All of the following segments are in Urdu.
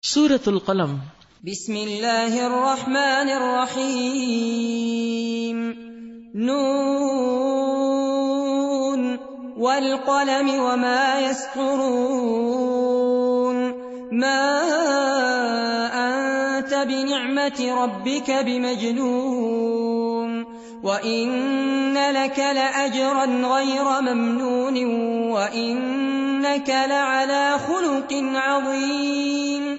سورۃ القلم۔ بسم اللہ الرحمن الرحیم۔ نون والقلم وما يسطرون ما انت بنعمت ربک بمجنون وإن لك لأجرا غير ممنون وإنك لعلى خلق عظيم۔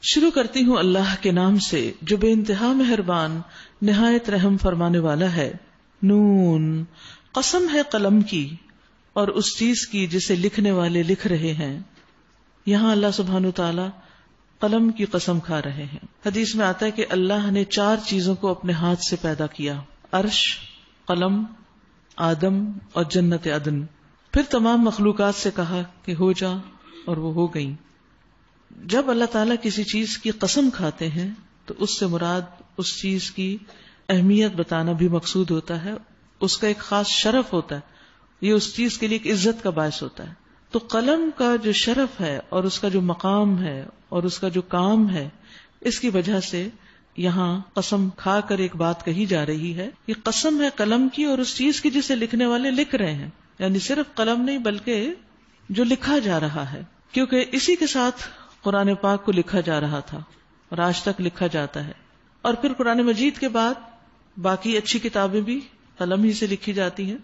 شروع کرتی ہوں اللہ کے نام سے جو بے انتہا مہربان نہایت رحم فرمانے والا ہے۔ نون، قسم ہے قلم کی اور اس چیز کی جسے لکھنے والے لکھ رہے ہیں۔ یہاں اللہ سبحانہ تعالی قلم کی قسم کھا رہے ہیں۔ حدیث میں آتا ہے کہ اللہ نے 4 چیزوں کو اپنے ہاتھ سے پیدا کیا، عرش، قلم، آدم اور جنت عدن۔ پھر تمام مخلوقات سے کہا کہ ہو جا، اور وہ ہو گئیں۔ جب اللہ تعالیٰ کسی چیز کی قسم کھاتے ہیں تو اس سے مراد اس چیز کی اہمیت بتانا بھی مقصود ہوتا ہے، اس کا ایک خاص شرف ہوتا ہے، یہ اس چیز کے لیے ایک عزت کا باعث ہوتا ہے۔ تو قلم کا جو شرف ہے اور اس کا جو مقام ہے اور اس کا جو کام ہے، اس کی وجہ سے یہاں قسم کھا کر ایک بات کہی جا رہی ہے، یہ قسم ہے قلم کی اور اس چیز کی جسے لکھنے والے لکھ رہے ہیں، یعنی صرف قلم نہیں بلکہ جو لکھا جا رہا ہے، کیونکہ اسی کے ساتھ قرآن پاک کو لکھا جا رہا تھا اور آج تک لکھا جاتا ہے، اور پھر قرآن مجید کے بعد باقی اچھی کتابیں بھی قلم ہی سے لکھی جاتی ہیں۔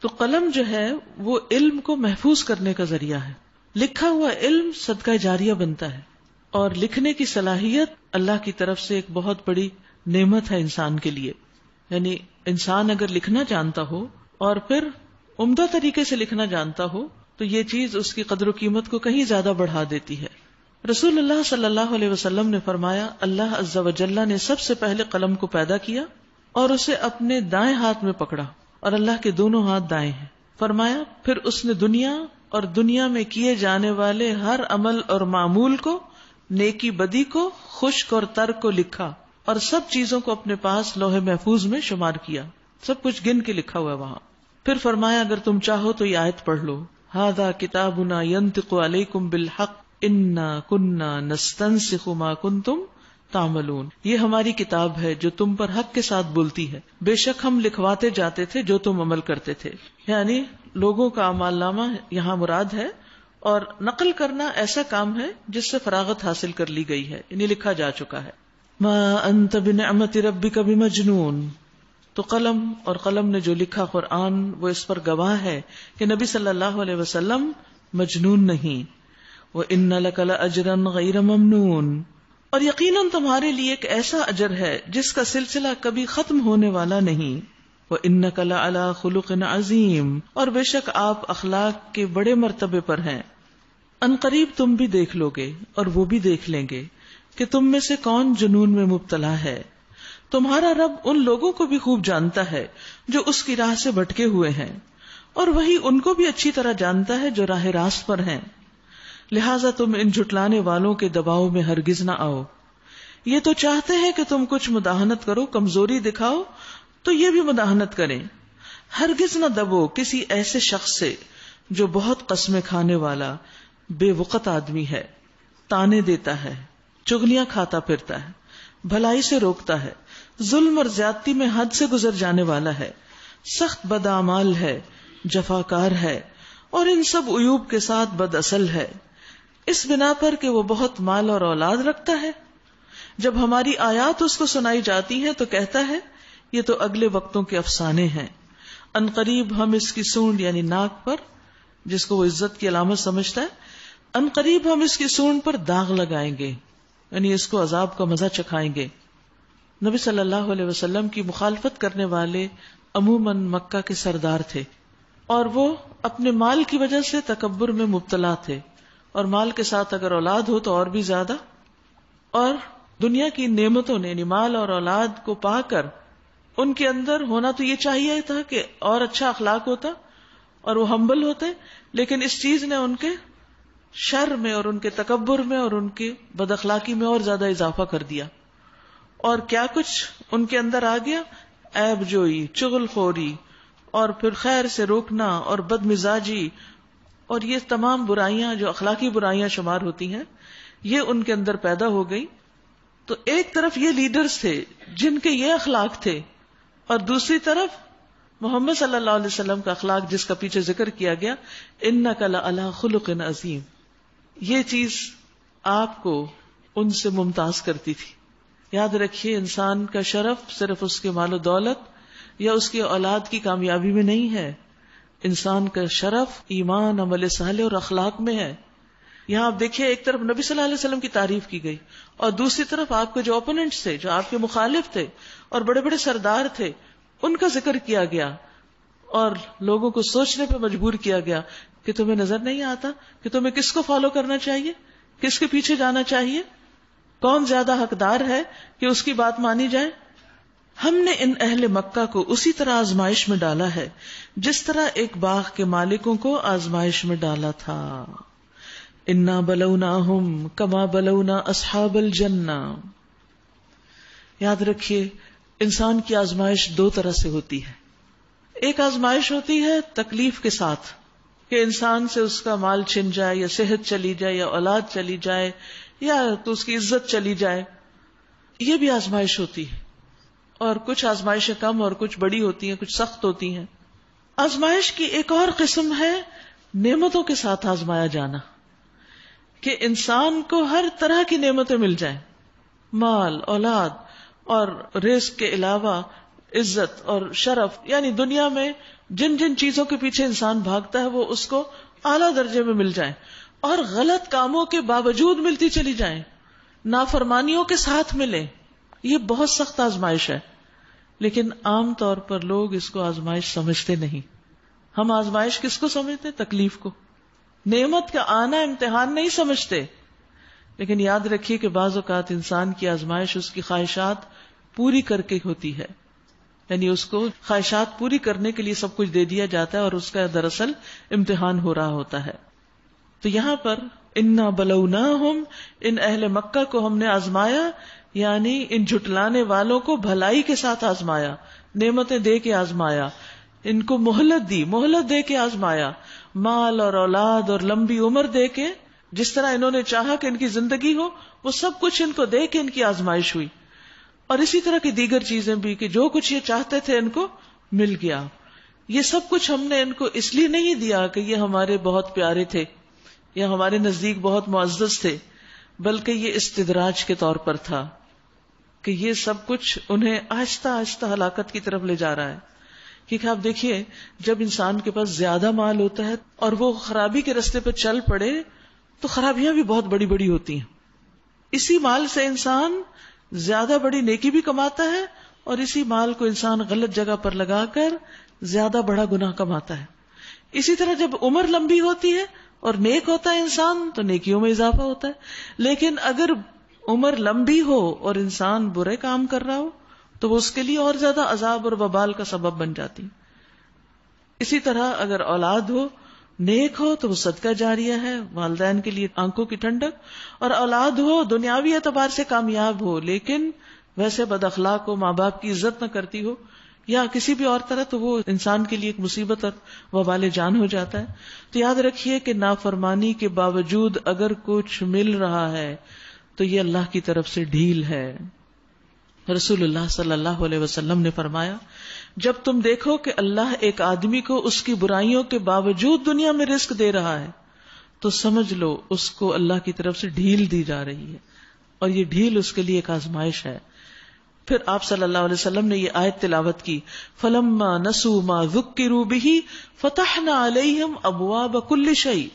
تو قلم جو ہے وہ علم کو محفوظ کرنے کا ذریعہ ہے، لکھا ہوا علم صدقہ جاریہ بنتا ہے، اور لکھنے کی صلاحیت اللہ کی طرف سے ایک بہت بڑی نعمت ہے انسان کے لیے۔ یعنی انسان اگر لکھنا جانتا ہو اور پھر عمدہ طریقے سے لکھنا جانتا ہو تو یہ چیز اس کی قدر و قیمت کو کہیں زیادہ بڑھا دیتی ہے۔ رسول اللہ صلی اللہ علیہ وسلم نے فرمایا، اللہ عز و جل نے سب سے پہلے قلم کو پیدا کیا اور اسے اپنے دائیں ہاتھ میں پکڑا، اور اللہ کے دونوں ہاتھ دائیں ہیں۔ فرمایا پھر اس نے دنیا اور دنیا میں کیے جانے والے ہر عمل اور معمول کو، نیکی بدی کو، خشک اور ترک کو لکھا، اور سب چیزوں کو اپنے پاس لوح محفوظ میں شمار کیا، سب کچھ گن کے لکھا ہوا ہے وہاں۔ پھر فرمایا اگر تم چاہو تو یہ آیت پڑھ لو، ھذا کتابنا ینطق علیکم بالحق انا کنا نستنسخ ما کنتم تعملون، یہ ہماری کتاب ہے جو تم پر حق کے ساتھ بولتی ہے، بے شک ہم لکھواتے جاتے تھے جو تم عمل کرتے تھے۔ یعنی لوگوں کا اعمال نامہ یہاں مراد ہے، اور نقل کرنا ایسا کام ہے جس سے فراغت حاصل کر لی گئی ہے، یعنی لکھا جا چکا ہے۔ ما انت بنعمت ربک بمجنون، تو قلم اور قلم نے جو لکھا قرآن وہ اس پر گواہ ہے کہ نبی صلی اللہ علیہ وسلم مجنون نہیں۔ وَإِنَّ لَكَ لَأَجْرًا غَيْرَ مَمْنُونَ، اور یقیناً تمہارے لیے ایک ایسا اجر ہے جس کا سلسلہ کبھی ختم ہونے والا نہیں۔ وَإِنَّكَ لَعَلَىٰ خُلُقٍ عَظِيمٍ، اور بے شک آپ اخلاق کے بڑے مرتبے پر ہیں۔ ان قریب تم بھی دیکھ لو گے اور وہ بھی دیکھ لیں گے کہ تم میں سے کون جنون میں مبتلا ہے۔ تمہارا رب ان لوگوں کو بھی خوب جانتا ہے جو اس کی راہ سے بھٹکے ہوئے ہیں، اور وہی ان کو بھی اچھی طرح جانتا ہے جو راہ راست پر ہیں۔ لہٰذا تم ان جھٹلانے والوں کے دباؤ میں ہرگز نہ آؤ، یہ تو چاہتے ہیں کہ تم کچھ مداحنت کرو، کمزوری دکھاؤ تو یہ بھی مداحنت کریں۔ ہرگز نہ دبو کسی ایسے شخص سے جو بہت قسمیں کھانے والا بے وقت آدمی ہے، تانے دیتا ہے، چغلیاں کھاتا پھرتا ہے، بھلائی سے روکتا ہے، ظلم اور زیادتی میں حد سے گزر جانے والا ہے، سخت بداعمال ہے، جفاکار ہے، اور ان سب عیوب کے ساتھ بد اصل ہے، اس بنا پر کہ وہ بہت مال اور اولاد رکھتا ہے۔ جب ہماری آیات اس کو سنائی جاتی ہیں تو کہتا ہے یہ تو اگلے وقتوں کے افسانے ہیں، ان قریب ہم اس کی سونڈ یعنی ناک پر، جس کو وہ عزت کی علامت سمجھتا ہے، ان قریب ہم اس کی سونڈ پر داغ لگائیں گے، یعنی اس کو عذاب کا مزہ چکھائیں گے۔ نبی صلی اللہ علیہ وسلم کی مخالفت کرنے والے عموماً مکہ کے سردار تھے، اور وہ اپنے مال کی وجہ سے تکبر میں مبتلا تھے، اور مال کے ساتھ اگر اولاد ہو تو اور بھی زیادہ، اور دنیا کی نعمتوں نے یعنی مال اور اولاد کو پا کر ان کے اندر ہونا تو یہ چاہیے تھا کہ اور اچھا اخلاق ہوتا اور وہ ہمبل ہوتے، لیکن اس چیز نے ان کے شر میں اور ان کے تکبر میں اور ان کی بد اخلاقی میں اور زیادہ اضافہ کر دیا۔ اور کیا کچھ ان کے اندر آ گیا، عیب جوئی، چغل خوری، اور پھر خیر سے روکنا اور بد مزاجی، اور یہ تمام برائیاں جو اخلاقی برائیاں شمار ہوتی ہیں، یہ ان کے اندر پیدا ہو گئی. تو ایک طرف یہ لیڈرز تھے جن کے یہ اخلاق تھے، اور دوسری طرف محمد صلی اللہ علیہ وسلم کا اخلاق جس کا پیچھے ذکر کیا گیا، انک لعلی خلق عظیم. یہ چیز آپ کو ان سے ممتاز کرتی تھی. یاد رکھیے، انسان کا شرف صرف اس کے مال و دولت یا اس کی اولاد کی کامیابی میں نہیں ہے. انسان کا شرف ایمان، عمل صالح اور اخلاق میں ہے. یہاں آپ دیکھیے، ایک طرف نبی صلی اللہ علیہ وسلم کی تعریف کی گئی اور دوسری طرف آپ کے جو اوپوننٹس تھے، جو آپ کے مخالف تھے اور بڑے بڑے سردار تھے، ان کا ذکر کیا گیا اور لوگوں کو سوچنے پہ مجبور کیا گیا کہ تمہیں نظر نہیں آتا کہ تمہیں کس کو فالو کرنا چاہیے، کس کے پیچھے جانا چاہیے، کون زیادہ حقدار ہے کہ اس کی بات مانی جائے. ہم نے ان اہل مکہ کو اسی طرح آزمائش میں ڈالا ہے جس طرح ایک باغ کے مالکوں کو آزمائش میں ڈالا تھا. انا بلوناہم کما بلونا اصحاب الجنہ. یاد رکھیے، انسان کی آزمائش دو طرح سے ہوتی ہے. ایک آزمائش ہوتی ہے تکلیف کے ساتھ، کہ انسان سے اس کا مال چھن جائے یا صحت چلی جائے یا اولاد چلی جائے یا تو اس کی عزت چلی جائے. یہ بھی آزمائش ہوتی ہے. اور کچھ آزمائشیں کم اور کچھ بڑی ہوتی ہیں، کچھ سخت ہوتی ہیں. آزمائش کی ایک اور قسم ہے نعمتوں کے ساتھ آزمایا جانا، کہ انسان کو ہر طرح کی نعمتیں مل جائیں، مال، اولاد اور رزق کے علاوہ عزت اور شرف. یعنی دنیا میں جن جن چیزوں کے پیچھے انسان بھاگتا ہے وہ اس کو اعلیٰ درجے میں مل جائیں، اور غلط کاموں کے باوجود ملتی چلی جائیں، نافرمانیوں کے ساتھ ملیں. یہ بہت سخت آزمائش ہے، لیکن عام طور پر لوگ اس کو آزمائش سمجھتے نہیں. ہم آزمائش کس کو سمجھتے؟ تکلیف کو. نعمت کا آنا امتحان نہیں سمجھتے. لیکن یاد رکھیے کہ بعض اوقات انسان کی آزمائش اس کی خواہشات پوری کر کے ہوتی ہے. یعنی اس کو خواہشات پوری کرنے کے لیے سب کچھ دے دیا جاتا ہے اور اس کا دراصل امتحان ہو رہا ہوتا ہے. تو یہاں پر انا بلوناہم، ان اہل مکہ کو ہم نے آزمایا، یعنی ان جھٹلانے والوں کو بھلائی کے ساتھ آزمایا، نعمتیں دے کے آزمایا، ان کو مہلت دی، مہلت دے کے آزمایا، مال اور اولاد اور لمبی عمر دے کے، جس طرح انہوں نے چاہا کہ ان کی زندگی ہو وہ سب کچھ ان کو دے کے ان کی آزمائش ہوئی. اور اسی طرح کی دیگر چیزیں بھی کہ جو کچھ یہ چاہتے تھے ان کو مل گیا. یہ سب کچھ ہم نے ان کو اس لیے نہیں دیا کہ یہ ہمارے بہت پیارے تھے یا ہمارے نزدیک بہت معزز تھے، بلکہ یہ استدراج کے طور پر تھا کہ یہ سب کچھ انہیں آہستہ آہستہ ہلاکت کی طرف لے جا رہا ہے. کیونکہ آپ دیکھیے، جب انسان کے پاس زیادہ مال ہوتا ہے اور وہ خرابی کے راستے پہ چل پڑے تو خرابیاں بھی بہت بڑی بڑی ہوتی ہیں. اسی مال سے انسان زیادہ بڑی نیکی بھی کماتا ہے اور اسی مال کو انسان غلط جگہ پر لگا کر زیادہ بڑا گناہ کماتا ہے. اسی طرح جب عمر لمبی ہوتی ہے اور نیک ہوتا ہے انسان تو نیکیوں میں اضافہ ہوتا ہے. لیکن اگر عمر لمبی ہو اور انسان برے کام کر رہا ہو تو وہ اس کے لیے اور زیادہ عذاب اور وبال کا سبب بن جاتی. اسی طرح اگر اولاد ہو، نیک ہو تو وہ صدقہ جاریہ ہے، والدین کے لیے آنکھوں کی ٹھنڈک. اور اولاد ہو دنیاوی اعتبار سے کامیاب ہو لیکن ویسے بد اخلاق ہو، ماں باپ کی عزت نہ کرتی ہو یا کسی بھی اور طرح، تو وہ انسان کے لیے ایک مصیبت اور وبال جان ہو جاتا ہے. تو یاد رکھیے کہ نافرمانی کے باوجود اگر کچھ مل رہا ہے تو یہ اللہ کی طرف سے ڈھیل ہے. رسول اللہ صلی اللہ علیہ وسلم نے فرمایا، جب تم دیکھو کہ اللہ ایک آدمی کو اس کی برائیوں کے باوجود دنیا میں رزق دے رہا ہے تو سمجھ لو اس کو اللہ کی طرف سے ڈھیل دی جا رہی ہے، اور یہ ڈھیل اس کے لیے ایک آزمائش ہے. پھر آپ صلی اللہ علیہ وسلم نے یہ آیت تلاوت کی، فَلَمَّا نَسُوا مَا ذُكِّرُوا بِهِ فَتَحْنَا عَلَيْهِمْ أَبْوَابَ كُلِّ شَيْءٍ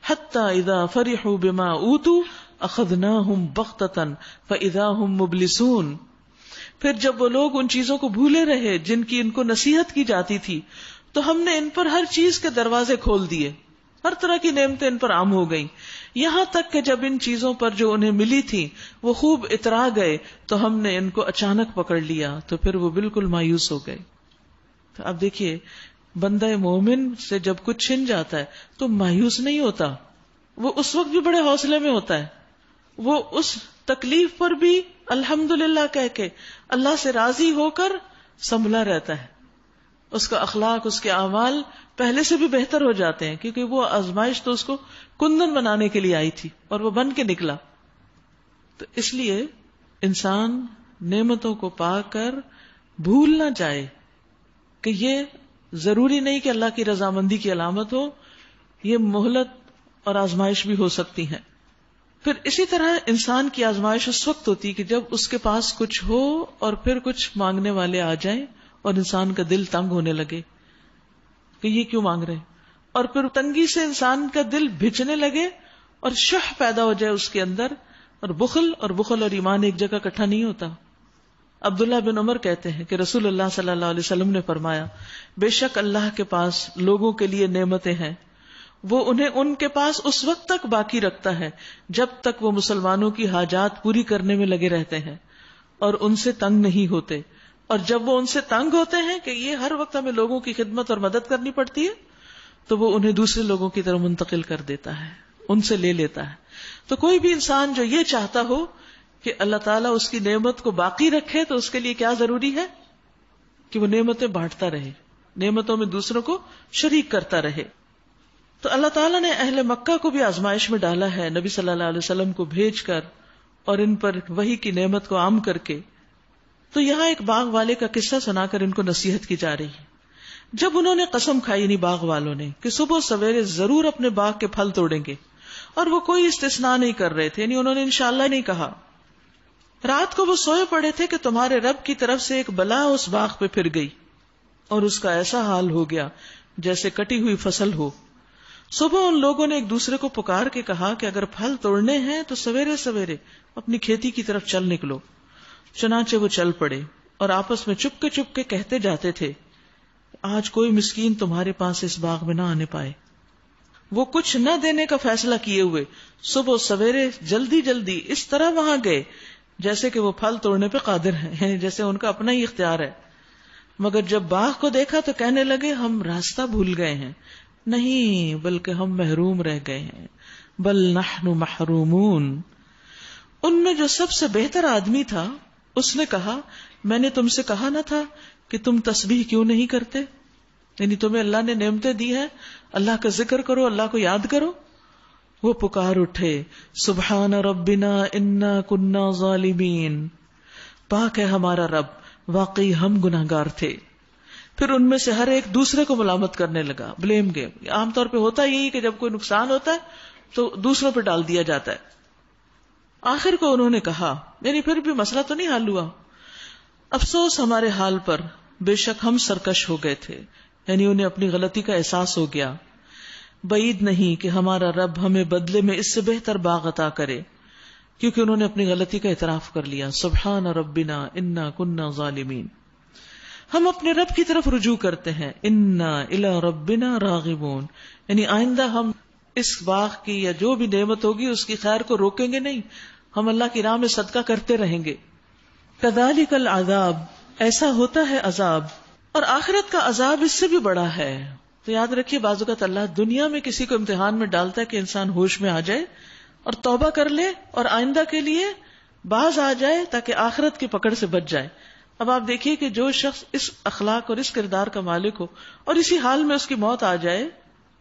حَتَّى إِذَا فَرِحُوا بِمَا أُوتُوا أَخَذْنَاهُمْ بَغْتَةً فَإِذَا هُمْ مُبْلِسُونَ. پھر جب وہ لوگ ان چیزوں کو بھولے رہے جن کی ان کو نصیحت کی جاتی تھی تو ہم نے ان پر ہر چیز کے دروازے کھول دیے، ہر طرح کی نعمتیں ان پر عام ہو گئیں، یہاں تک کہ جب ان چیزوں پر جو انہیں ملی تھی وہ خوب اترا گئے تو ہم نے ان کو اچانک پکڑ لیا تو پھر وہ بالکل مایوس ہو گئے. تو اب دیکھیے، بندہ مومن سے جب کچھ چھن جاتا ہے تو مایوس نہیں ہوتا، وہ اس وقت بھی بڑے حوصلے میں ہوتا ہے، وہ اس تکلیف پر بھی الحمدللہ کہہ کے اللہ سے راضی ہو کر سنبھلا رہتا ہے. اس کا اخلاق، اس کے اعمال پہلے سے بھی بہتر ہو جاتے ہیں، کیونکہ وہ آزمائش تو اس کو کندن بنانے کے لیے آئی تھی اور وہ بن کے نکلا. تو اس لیے انسان نعمتوں کو پا کر بھول نہ جائے کہ یہ ضروری نہیں کہ اللہ کی رضامندی کی علامت ہو، یہ مہلت اور آزمائش بھی ہو سکتی ہیں. پھر اسی طرح انسان کی آزمائش اس وقت ہوتی کہ جب اس کے پاس کچھ ہو اور پھر کچھ مانگنے والے آ جائیں اور انسان کا دل تنگ ہونے لگے کہ یہ کیوں مانگ رہے، اور پھر تنگی سے انسان کا دل بھجنے لگے اور شح پیدا ہو جائے اس کے اندر، اور بخل اور ایمان ایک جگہ اکٹھا نہیں ہوتا. عبداللہ بن عمر کہتے ہیں کہ رسول اللہ صلی اللہ علیہ وسلم نے فرمایا، بے شک اللہ کے پاس لوگوں کے لیے نعمتیں ہیں، وہ انہیں ان کے پاس اس وقت تک باقی رکھتا ہے جب تک وہ مسلمانوں کی حاجات پوری کرنے میں لگے رہتے ہیں اور ان سے تنگ نہیں ہوتے، اور جب وہ ان سے تنگ ہوتے ہیں کہ یہ ہر وقت ہمیں لوگوں کی خدمت اور مدد کرنی پڑتی ہے، تو وہ انہیں دوسرے لوگوں کی طرف منتقل کر دیتا ہے، ان سے لے لیتا ہے. تو کوئی بھی انسان جو یہ چاہتا ہو کہ اللہ تعالیٰ اس کی نعمت کو باقی رکھے، تو اس کے لیے کیا ضروری ہے کہ وہ نعمتیں بانٹتا رہے، نعمتوں میں دوسروں کو شریک کرتا رہے. تو اللہ تعالیٰ نے اہل مکہ کو بھی آزمائش میں ڈالا ہے، نبی صلی اللہ علیہ وسلم کو بھیج کر اور ان پر وحی کی نعمت کو عام کر کے. تو یہاں ایک باغ والے کا قصہ سنا کر ان کو نصیحت کی جا رہی ہے. جب انہوں نے قسم کھائی، یعنی باغ والوں نے، کہ صبح سویرے ضرور اپنے باغ کے پھل توڑیں گے، اور وہ کوئی استثناء نہیں کر رہے تھے، یعنی انہوں نے انشاءاللہ نہیں کہا. رات کو وہ سوئے پڑے تھے کہ تمہارے رب کی طرف سے ایک بلا اس باغ پہ پھر گئی اور اس کا ایسا حال ہو گیا جیسے کٹی ہوئی فصل ہو. صبح ان لوگوں نے ایک دوسرے کو پکار کے کہا کہ اگر پھل توڑنے ہیں تو سویرے سویرے اپنی کھیتی کی طرف چل نکلو. چنانچہ وہ چل پڑے اور آپس میں چپ کے کہتے جاتے تھے، آج کوئی مسکین تمہارے پاس اس باغ میں نہ آنے پائے. وہ کچھ نہ دینے کا فیصلہ کیے ہوئے صبح سویرے جلدی اس طرح وہاں گئے جیسے کہ وہ پھل توڑنے پہ قادر ہیں، یعنی جیسے ان کا اپنا ہی اختیار ہے. مگر جب باغ کو دیکھا تو کہنے لگے، ہم راستہ بھول گئے ہیں، نہیں بلکہ ہم محروم رہ گئے ہیں، بل نحن محرومون. ان میں جو سب سے بہتر آدمی تھا اس نے کہا، میں نے تم سے کہا نہ تھا کہ تم تسبیح کیوں نہیں کرتے؟ یعنی تمہیں اللہ نے نعمتیں دی ہیں، اللہ کا ذکر کرو، اللہ کو یاد کرو. وہ پکار اٹھے، سبحان ربنا انا کنا ظالمین، پاک ہے ہمارا رب، واقعی ہم گناہگار تھے. پھر ان میں سے ہر ایک دوسرے کو ملامت کرنے لگا، بلیم گیم. عام طور پہ ہوتا یہی کہ جب کوئی نقصان ہوتا ہے تو دوسروں پہ ڈال دیا جاتا ہے. آخر کو انہوں نے کہا، یعنی پھر بھی مسئلہ تو نہیں حل ہوا، افسوس ہمارے حال پر، بے شک ہم سرکش ہو گئے تھے. یعنی انہیں اپنی غلطی کا احساس ہو گیا. بعید نہیں کہ ہمارا رب ہمیں بدلے میں اس سے بہتر باغ عطا کرے، کیونکہ انہوں نے اپنی غلطی کا اعتراف کر لیا. سبحان ربنا انا کنا ظالمین. ہم اپنے رب کی طرف رجوع کرتے ہیں، انا الی ربنا راغبون، یعنی آئندہ ہم اس باغ کی یا جو بھی نعمت ہوگی اس کی خیر کو روکیں گے نہیں، ہم اللہ کی راہ میں صدقہ کرتے رہیں گے. کذالک العذاب، ایسا ہوتا ہے عذاب، اور آخرت کا عذاب اس سے بھی بڑا ہے. تو یاد رکھیے، بعض اوقات اللہ دنیا میں کسی کو امتحان میں ڈالتا ہے کہ انسان ہوش میں آ جائے اور توبہ کر لے اور آئندہ کے لیے باز آ جائے تاکہ آخرت کی پکڑ سے بچ جائے. اب آپ دیکھیے کہ جو شخص اس اخلاق اور اس کردار کا مالک ہو اور اسی حال میں اس کی موت آ جائے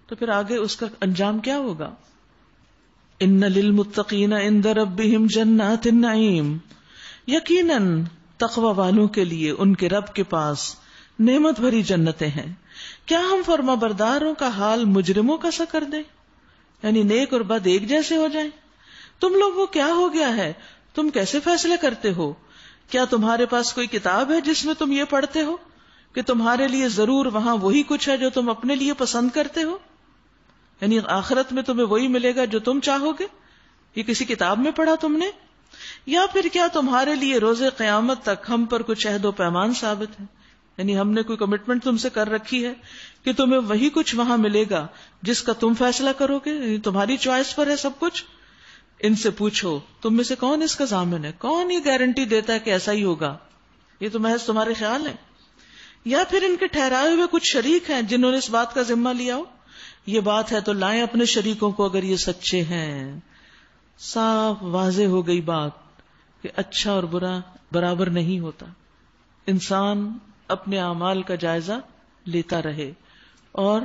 تو پھر آگے اس کا انجام کیا ہوگا؟ ان للمتقین عند ربهم جنات النعیم، یقیناً تقوی والوں کے لیے ان کے رب کے پاس نعمت بھری جنتیں ہیں. کیا ہم فرما برداروں کا حال مجرموں کا سا کر دیں؟ یعنی نیک اور بد ایک جیسے ہو جائیں؟ تم لوگوں کیا ہو گیا ہے؟ تم کیسے فیصلے کرتے ہو؟ کیا تمہارے پاس کوئی کتاب ہے جس میں تم یہ پڑھتے ہو کہ تمہارے لیے ضرور وہاں وہی کچھ ہے جو تم اپنے لیے پسند کرتے ہو؟ یعنی آخرت میں تمہیں وہی ملے گا جو تم چاہو گے؟ یہ کسی کتاب میں پڑھا تم نے؟ یا پھر کیا تمہارے لیے روز قیامت تک ہم پر کچھ عہد و پیمان ثابت ہے؟ یعنی ہم نے کوئی کمٹمنٹ تم سے کر رکھی ہے کہ تمہیں وہی کچھ وہاں ملے گا جس کا تم فیصلہ کرو گے، یعنی تمہاری چوائس پر ہے سب کچھ؟ ان سے پوچھو تم میں سے کون اس کا ضامن ہے، کون یہ گارنٹی دیتا ہے کہ ایسا ہی ہوگا؟ یہ تو محض تمہارے خیال ہیں. یا پھر ان کے ٹھہرائے ہوئے کچھ شریک ہیں جنہوں نے اس بات کا ذمہ لیا ہو؟ یہ بات ہے تو لائیں اپنے شریکوں کو اگر یہ سچے ہیں. صاف واضح ہو گئی بات کہ اچھا اور برا برابر نہیں ہوتا. انسان اپنے اعمال کا جائزہ لیتا رہے اور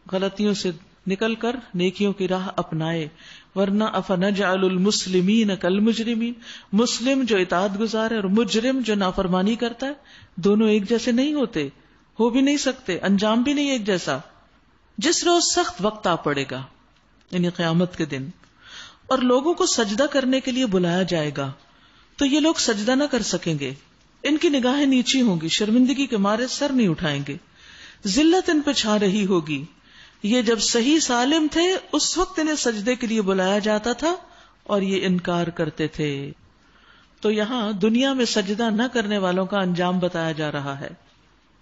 غلطیوں سے نکل کر نیکیوں کی راہ اپنائے. ورنہ افنجعل المسلمین کالمجرمین، مسلم جو اطاعت گزار ہے اور مجرم جو نافرمانی کرتا ہے دونوں ایک جیسے نہیں ہوتے، ہو بھی نہیں سکتے، انجام بھی نہیں ایک جیسا. جس روز سخت وقت آ پڑے گا یعنی قیامت کے دن، اور لوگوں کو سجدہ کرنے کے لیے بلایا جائے گا تو یہ لوگ سجدہ نہ کر سکیں گے، ان کی نگاہیں نیچی ہوں گی، شرمندگی کے مارے سر نہیں اٹھائیں گے، ذلت ان پہ چھا رہی ہوگی. یہ جب صحیح سالم تھے اس وقت انہیں سجدے کے لیے بلایا جاتا تھا اور یہ انکار کرتے تھے. تو یہاں دنیا میں سجدہ نہ کرنے والوں کا انجام بتایا جا رہا ہے.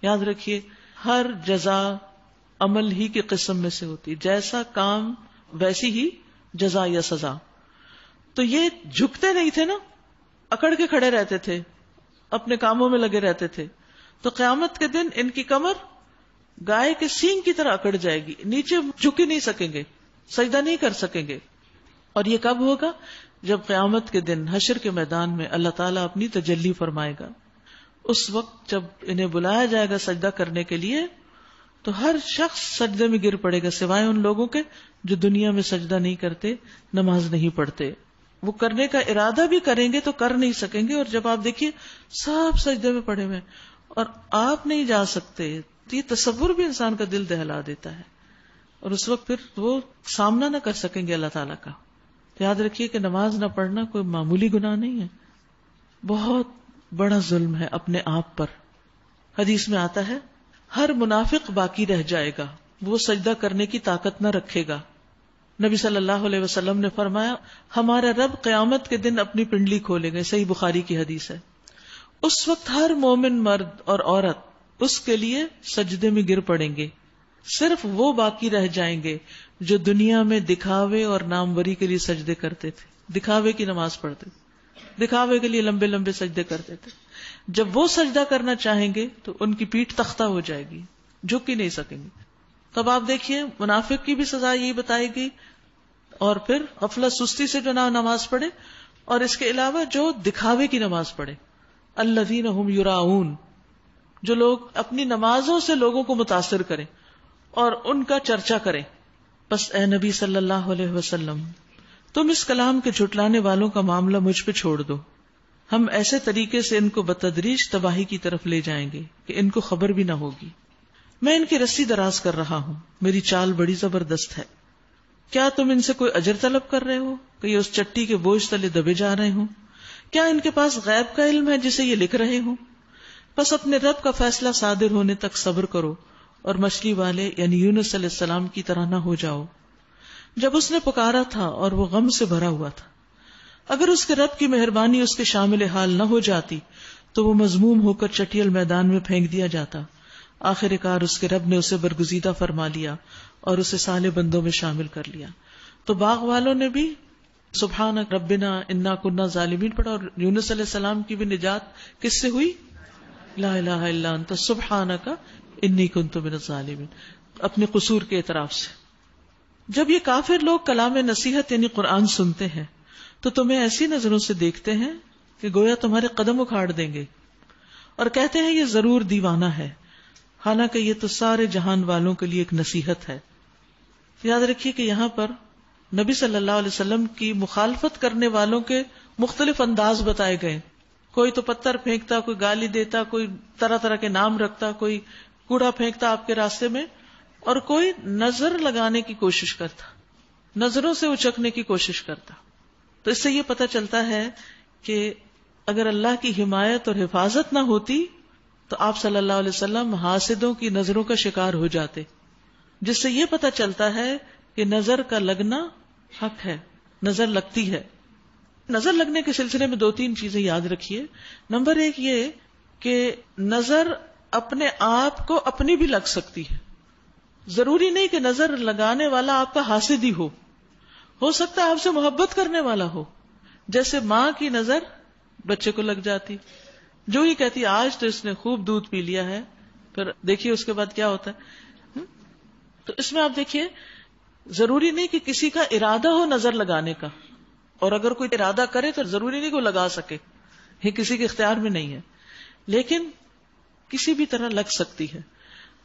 یاد رکھیے ہر جزا عمل ہی کی قسم میں سے ہوتی، جیسا کام ویسی ہی جزا یا سزا. تو یہ جھکتے نہیں تھے نا، اکڑ کے کھڑے رہتے تھے، اپنے کاموں میں لگے رہتے تھے. تو قیامت کے دن ان کی کمر گائے کے سینگ کی طرح اکڑ جائے گی، نیچے جھک ہی نہیں سکیں گے، سجدہ نہیں کر سکیں گے. اور یہ کب ہوگا؟ جب قیامت کے دن حشر کے میدان میں اللہ تعالیٰ اپنی تجلی فرمائے گا. اس وقت جب انہیں بلایا جائے گا سجدہ کرنے کے لیے تو ہر شخص سجدے میں گر پڑے گا سوائے ان لوگوں کے جو دنیا میں سجدہ نہیں کرتے، نماز نہیں پڑھتے. وہ کرنے کا ارادہ بھی کریں گے تو کر نہیں سکیں گے. اور جب آپ دیکھیے سب سجدے میں پڑے ہوئے اور آپ نہیں جا سکتے تو یہ تصور بھی انسان کا دل دہلا دیتا ہے، اور اس وقت پھر وہ سامنا نہ کر سکیں گے اللہ تعالیٰ کا. تو یاد رکھیے کہ نماز نہ پڑھنا کوئی معمولی گناہ نہیں ہے، بہت بڑا ظلم ہے اپنے آپ پر. حدیث میں آتا ہے ہر منافق باقی رہ جائے گا، وہ سجدہ کرنے کی طاقت نہ رکھے گا. نبی صلی اللہ علیہ وسلم نے فرمایا ہمارا رب قیامت کے دن اپنی پنڈلی کھولے گا، صحیح بخاری کی حدیث ہے. اس وقت ہر مومن مرد اور عورت اس کے لیے سجدے میں گر پڑیں گے، صرف وہ باقی رہ جائیں گے جو دنیا میں دکھاوے اور ناموری کے لیے سجدے کرتے تھے، دکھاوے کی نماز پڑھتے تھے، دکھاوے کے لیے لمبے لمبے سجدے کرتے تھے. جب وہ سجدہ کرنا چاہیں گے تو ان کی پیٹھ تختہ ہو جائے گی، جھک ہی نہیں سکیں گے. تب آپ دیکھیے منافق کی بھی سزا یہی بتائی گئی، اور پھر غفلت سستی سے جو نماز پڑھے، اور اس کے علاوہ جو دکھاوے کی نماز پڑھے. الذین ھم یراؤن، جو لوگ اپنی نمازوں سے لوگوں کو متاثر کریں اور ان کا چرچا کریں. بس اے نبی صلی اللہ علیہ وسلم تم اس کلام کے جھٹلانے والوں کا معاملہ مجھ پہ چھوڑ دو، ہم ایسے طریقے سے ان کو بتدریج تباہی کی طرف لے جائیں گے کہ ان کو خبر بھی نہ ہوگی. میں ان کی رسی دراز کر رہا ہوں، میری چال بڑی زبردست ہے. کیا تم ان سے کوئی اجر طلب کر رہے ہو کہ یہ اس چٹی کے بوجھ تلے دبے جا رہے ہوں؟ کیا ان کے پاس غیب کا علم ہے جسے یہ لکھ رہے ہوں؟ بس اپنے رب کا فیصلہ صادر ہونے تک صبر کرو اور مچھلی والے یعنی یونس علیہ السلام کی طرح نہ ہو جاؤ. جب اس نے پکارا تھا اور وہ غم سے بھرا ہوا تھا، اگر اس کے رب کی مہربانی اس کے شامل حال نہ ہو جاتی تو وہ مذموم ہو کر چٹیل میدان میں پھینک دیا جاتا. آخر کار اس کے رب نے اسے برگزیدہ فرما لیا اور اسے صالح بندوں میں شامل کر لیا. تو باغ والوں نے بھی سبحان ربنا انا کنا ظالمین پڑھا، اور یونس علیہ السلام کی بھی نجات کس سے ہوئی؟ لا الہ الا انت سبحانک انی کنت من الظالمین، اپنے قصور کے اعتراف سے. جب یہ کافر لوگ کلام نصیحت یعنی قرآن سنتے ہیں تو تمہیں ایسی نظروں سے دیکھتے ہیں کہ گویا تمہارے قدم اکھاڑ دیں گے، اور کہتے ہیں یہ ضرور دیوانہ ہے، حالانکہ یہ تو سارے جہان والوں کے لیے ایک نصیحت ہے. یاد رکھیے کہ یہاں پر نبی صلی اللہ علیہ وسلم کی مخالفت کرنے والوں کے مختلف انداز بتائے گئے. کوئی تو پتھر پھینکتا، کوئی گالی دیتا، کوئی طرح طرح کے نام رکھتا، کوئی کوڑا پھینکتا آپ کے راستے میں، اور کوئی نظر لگانے کی کوشش کرتا، نظروں سے اچکنے کی کوشش کرتا. تو اس سے یہ پتہ چلتا ہے کہ اگر اللہ کی حمایت اور حفاظت نہ ہوتی تو آپ صلی اللہ علیہ وسلم حاسدوں کی نظروں کا شکار ہو جاتے. جس سے یہ پتہ چلتا ہے کہ نظر کا لگنا حق ہے، نظر لگتی ہے. نظر لگنے کے سلسلے میں 2-3 چیزیں یاد رکھیے. نمبر 1 یہ کہ نظر اپنے آپ کو اپنی بھی لگ سکتی ہے. ضروری نہیں کہ نظر لگانے والا آپ کا حاسد ہی ہو سکتا ہے آپ سے محبت کرنے والا ہو. جیسے ماں کی نظر بچے کو لگ جاتی، جو ہی کہتی آج تو اس نے خوب دودھ پی لیا ہے، پھر دیکھیے اس کے بعد کیا ہوتا ہے. تو اس میں آپ دیکھیے ضروری نہیں کہ کسی کا ارادہ ہو نظر لگانے کا، اور اگر کوئی ارادہ کرے تو ضروری نہیں کہ وہ لگا سکے، یہ کسی کے اختیار میں نہیں ہے، لیکن کسی بھی طرح لگ سکتی ہے.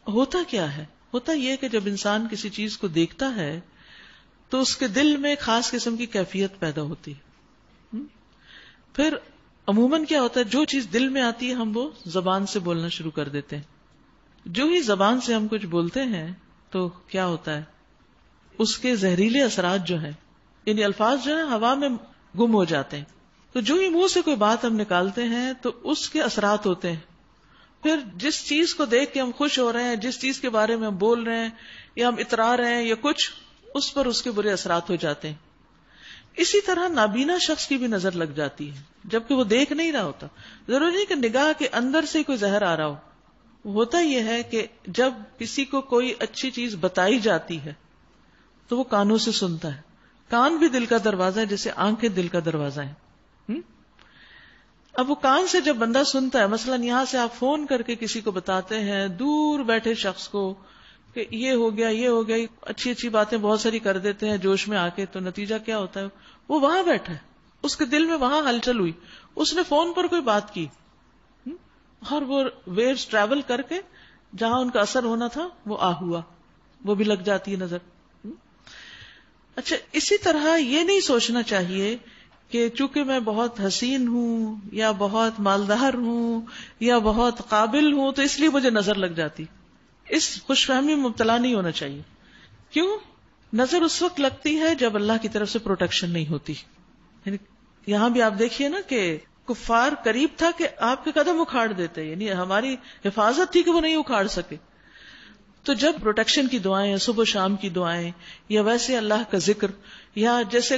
ہوتا کیا ہے؟ ہوتا یہ کہ جب انسان کسی چیز کو دیکھتا ہے تو اس کے دل میں خاص قسم کی کیفیت پیدا ہوتی ہے. پھر عموماً کیا ہوتا ہے، جو چیز دل میں آتی ہے ہم وہ زبان سے بولنا شروع کر دیتے ہیں. جو ہی زبان سے ہم کچھ بولتے ہیں تو کیا ہوتا ہے، اس کے زہریلے اثرات جو ہیں، یعنی الفاظ جو ہیں ہوا میں گم ہو جاتے ہیں. تو جو ہی منہ سے کوئی بات ہم نکالتے ہیں تو اس کے اثرات ہوتے ہیں. پھر جس چیز کو دیکھ کے ہم خوش ہو رہے ہیں، جس چیز کے بارے میں ہم بول رہے ہیں یا ہم اترا رہے ہیں یا کچھ، اس پر اس کے برے اثرات ہو جاتے ہیں. اسی طرح نابینا شخص کی بھی نظر لگ جاتی ہے جبکہ وہ دیکھ نہیں رہا ہوتا. ضروری نہیں کہ نگاہ کے اندر سے کوئی زہر آ رہا ہو. ہوتا یہ ہے کہ جب کسی کو کوئی اچھی چیز بتائی جاتی ہے تو وہ کانوں سے سنتا ہے. کان بھی دل کا دروازہ ہے جیسے آنکھیں دل کا دروازہ ہے. اب وہ کان سے جب بندہ سنتا ہے، مثلا یہاں سے آپ فون کر کے کسی کو بتاتے ہیں دور بیٹھے شخص کو کہ یہ ہو گیا یہ ہو گیا، اچھی اچھی باتیں بہت ساری کر دیتے ہیں جوش میں آ کے، تو نتیجہ کیا ہوتا ہے، وہ وہاں بیٹھا ہے، اس کے دل میں وہاں ہلچل ہوئی، اس نے فون پر کوئی بات کی اور وہ ویوز ٹریول کر کے جہاں ان کا اثر ہونا تھا وہ ہوا، وہ بھی لگ جاتی ہے نظر. اچھا، اسی طرح یہ نہیں سوچنا چاہیے کہ چونکہ میں بہت حسین ہوں یا بہت مالدار ہوں یا بہت قابل ہوں تو اس لیے مجھے نظر لگ جاتی. اس خوش فہمی میں مبتلا نہیں ہونا چاہیے. کیوں؟ نظر اس وقت لگتی ہے جب اللہ کی طرف سے پروٹیکشن نہیں ہوتی. یعنی یہاں بھی آپ دیکھیے نا کہ کفار قریب تھا کہ آپ کے قدم اکھاڑ دیتے، یعنی ہماری حفاظت تھی کہ وہ نہیں اکھاڑ سکے. تو جب پروٹیکشن کی دعائیں، صبح شام کی دعائیں، یا ویسے اللہ کا ذکر، یا جیسے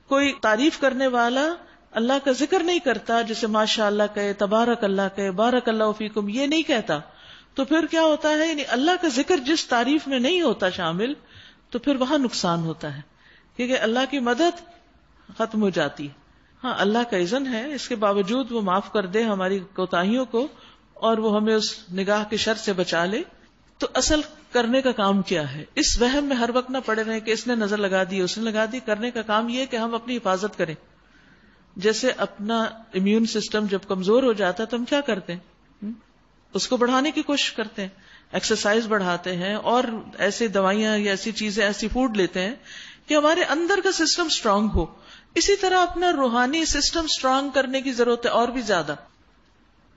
کوئی تعریف کرنے والا اللہ کا ذکر نہیں کرتا، جیسے ماشاء اللہ کہے، تبارک اللہ کہے، بارک اللہ فیکم، یہ نہیں کہتا، تو پھر کیا ہوتا ہے، یعنی اللہ کا ذکر جس تعریف میں نہیں ہوتا شامل، تو پھر وہاں نقصان ہوتا ہے، کیونکہ اللہ کی مدد ختم ہو جاتی. ہاں اللہ کا اذن ہے، اس کے باوجود وہ معاف کر دے ہماری کوتاہیوں کو اور وہ ہمیں اس نگاہ کے شر سے بچا لے. تو اصل کرنے کا کام کیا ہے؟ اس وہم میں ہر وقت نہ پڑے رہے کہ اس نے نظر لگا دی اس نے لگا دی. کرنے کا کام یہ کہ ہم اپنی حفاظت کریں. جیسے اپنا امیون سسٹم جب کمزور ہو جاتا ہے تو ہم کیا کرتے ہیں، اس کو بڑھانے کی کوشش کرتے ہیں، ایکسرسائز بڑھاتے ہیں اور ایسی دوائیاں یا ایسی چیزیں، ایسی فوڈ لیتے ہیں کہ ہمارے اندر کا سسٹم سٹرونگ ہو. اسی طرح اپنا روحانی سسٹم سٹرونگ کرنے کی ضرورت ہے اور بھی زیادہ.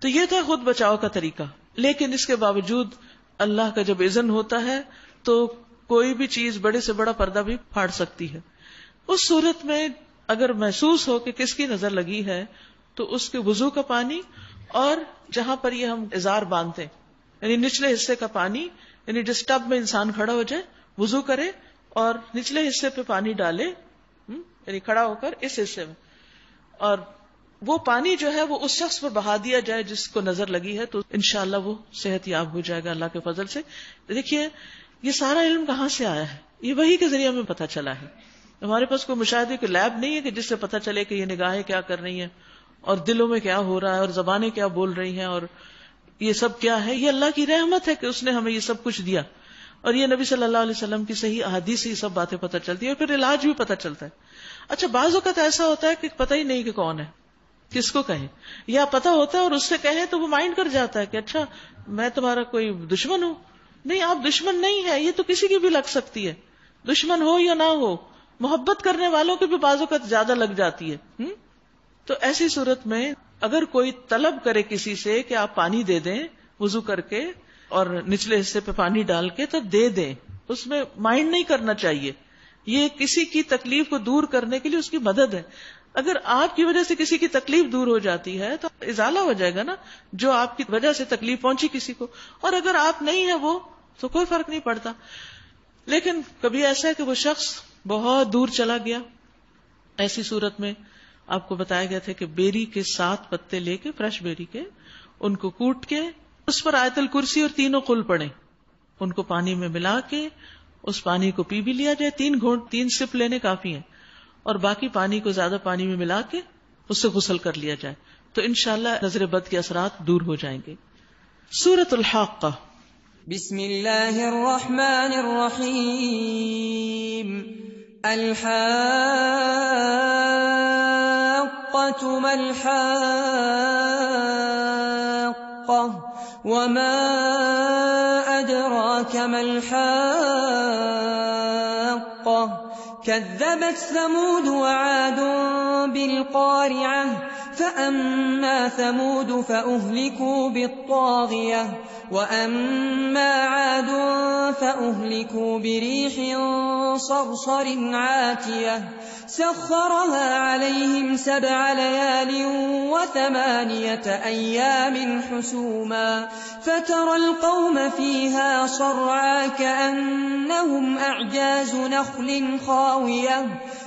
تو یہ تھا خود بچاؤ کا طریقہ. لیکن اس کے باوجود اللہ کا جب اذن ہوتا ہے تو کوئی بھی چیز بڑے سے بڑا پردہ بھی پھاڑ سکتی ہے. اس صورت میں اگر محسوس ہو کہ کس کی نظر لگی ہے تو اس کے وضو کا پانی، اور جہاں پر یہ ہم ازار باندھتے ہیں یعنی نچلے حصے کا پانی، یعنی جس ٹب میں انسان کھڑا ہو جائے وضو کرے اور نچلے حصے پہ پانی ڈالے، یعنی کھڑا ہو کر اس حصے میں، اور وہ پانی جو ہے وہ اس شخص پر بہا دیا جائے جس کو نظر لگی ہے، تو انشاءاللہ وہ صحت یاب ہو جائے گا اللہ کے فضل سے. دیکھیے یہ سارا علم کہاں سے آیا ہے؟ یہ وحی کے ذریعے ہمیں پتہ چلا ہے. ہمارے پاس کوئی مشاہدے کی لیب نہیں ہے کہ جس سے پتہ چلے کہ یہ نگاہیں کیا کر رہی ہیں اور دلوں میں کیا ہو رہا ہے اور زبانیں کیا بول رہی ہیں اور یہ سب کیا ہے. یہ اللہ کی رحمت ہے کہ اس نے ہمیں یہ سب کچھ دیا، اور یہ نبی صلی اللہ علیہ وسلم کی صحیح احادیث سے یہ سب باتیں پتہ چلتی ہیں، اور پھر علاج بھی پتہ چلتا ہے. اچھا بعض اوقات ایسا ہوتا ہے کہ پتہ ہی نہیں کہ کون ہے، کس کو کہیں، یا پتہ ہوتا ہے اور اس سے کہیں تو وہ مائنڈ کر جاتا ہے کہ اچھا میں تمہارا کوئی دشمن ہوں. نہیں، آپ دشمن نہیں ہے، یہ تو کسی کی بھی لگ سکتی ہے، دشمن ہو یا نہ ہو، محبت کرنے والوں کی بھی بعض اوقات زیادہ لگ جاتی ہے. تو ایسی صورت میں اگر کوئی طلب کرے کسی سے کہ آپ پانی دے دیں وضو کر کے اور نچلے حصے پہ پانی ڈال کے، تو دے دیں، اس میں مائنڈ نہیں کرنا چاہیے. یہ کسی کی تکلیف کو دور کرنے کے لیے اس کی مدد ہے. اگر آپ کی وجہ سے کسی کی تکلیف دور ہو جاتی ہے تو ازالہ ہو جائے گا نا، جو آپ کی وجہ سے تکلیف پہنچی کسی کو. اور اگر آپ نہیں ہے وہ تو کوئی فرق نہیں پڑتا. لیکن کبھی ایسا ہے کہ وہ شخص بہت دور چلا گیا، ایسی صورت میں آپ کو بتایا گیا تھا کہ بیری کے 7 پتے لے کے، فریش بیری کے، ان کو کوٹ کے اس پر آیت الکرسی اور 3 قل پڑھیں، ان کو پانی میں ملا کے اس پانی کو پی بھی لیا جائے، 3 گھونٹ 3 سپ لینے کافی ہیں، اور باقی پانی کو زیادہ پانی میں ملا کے اس سے غسل کر لیا جائے، تو انشاءاللہ نظر بد کے اثرات دور ہو جائیں گے. سورۃ الحاقہ. بسم اللہ الرحمن الرحیم. الحاقۃ ما الحاقۃ وما ادراک ما الحاقۃ كذبت ثمود وعاد بالقارعة فأما ثمود فأهلكوا بالطاغية وأما عاد فأهلكوا بريح صرصر عاتية سخرها عليهم 7 ليال و8 أيام حسوما فترى القوم فيها صرعا كأنهم أعجاز نخل خاوية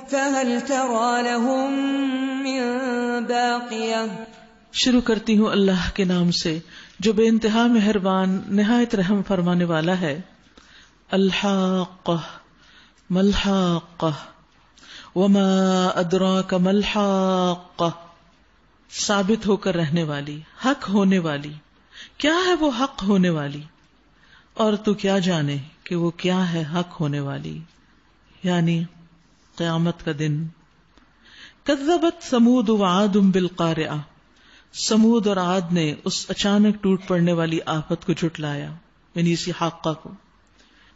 فهل ترى لهم من باقية. شروع کرتی ہوں اللہ کے نام سے جو بے انتہا مہربان نہایت رحم فرمانے والا ہے. الحاقہ ملحاقہ وما ادراک ملحاقہ، ثابت ہو کر رہنے والی، حق ہونے والی. کیا ہے وہ حق ہونے والی، اور تو کیا جانے کہ وہ کیا ہے حق ہونے والی، یعنی قیامت کا دن. کذبت ثمود وعاد بالقارعہ، سمود اور عاد نے اس اچانک ٹوٹ پڑنے والی آفت کو جھٹلایا، یعنی اسی حاقہ کو.